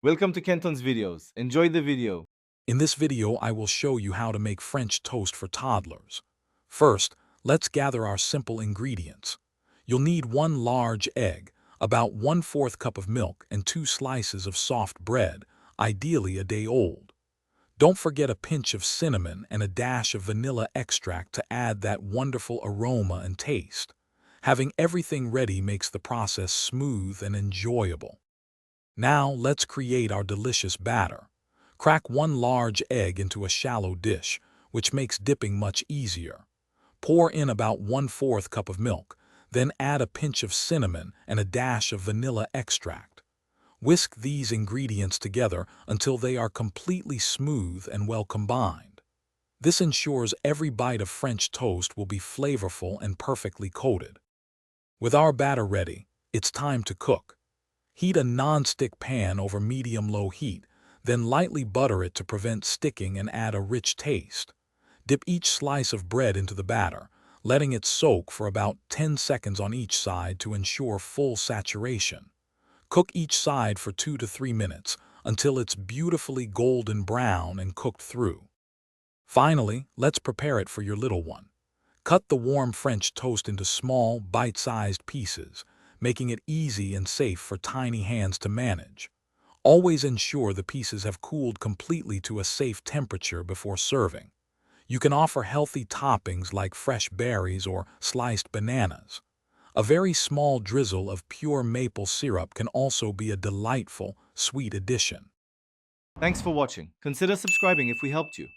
Welcome to Kenton's videos. Enjoy the video. In this video, I will show you how to make French toast for toddlers. First, let's gather our simple ingredients. You'll need 1 large egg, about 1/4 cup of milk, and 2 slices of soft bread, ideally a day old. Don't forget a pinch of cinnamon and a dash of vanilla extract to add that wonderful aroma and taste. Having everything ready makes the process smooth and enjoyable. Now let's create our delicious batter. Crack 1 large egg into a shallow dish, which makes dipping much easier. Pour in about 1/4 cup of milk, then add a pinch of cinnamon and a dash of vanilla extract. Whisk these ingredients together until they are completely smooth and well combined. This ensures every bite of French toast will be flavorful and perfectly coated. With our batter ready, it's time to cook. Heat a non-stick pan over medium-low heat, then lightly butter it to prevent sticking and add a rich taste. Dip each slice of bread into the batter, letting it soak for about 10 seconds on each side to ensure full saturation. Cook each side for 2 to 3 minutes until it's beautifully golden brown and cooked through. Finally, let's prepare it for your little one. Cut the warm French toast into small, bite-sized pieces, making it easy and safe for tiny hands to manage. Always ensure the pieces have cooled completely to a safe temperature before serving. You can offer healthy toppings like fresh berries or sliced bananas. A very small drizzle of pure maple syrup can also be a delightful, sweet addition. Thanks for watching. Consider subscribing if we helped you.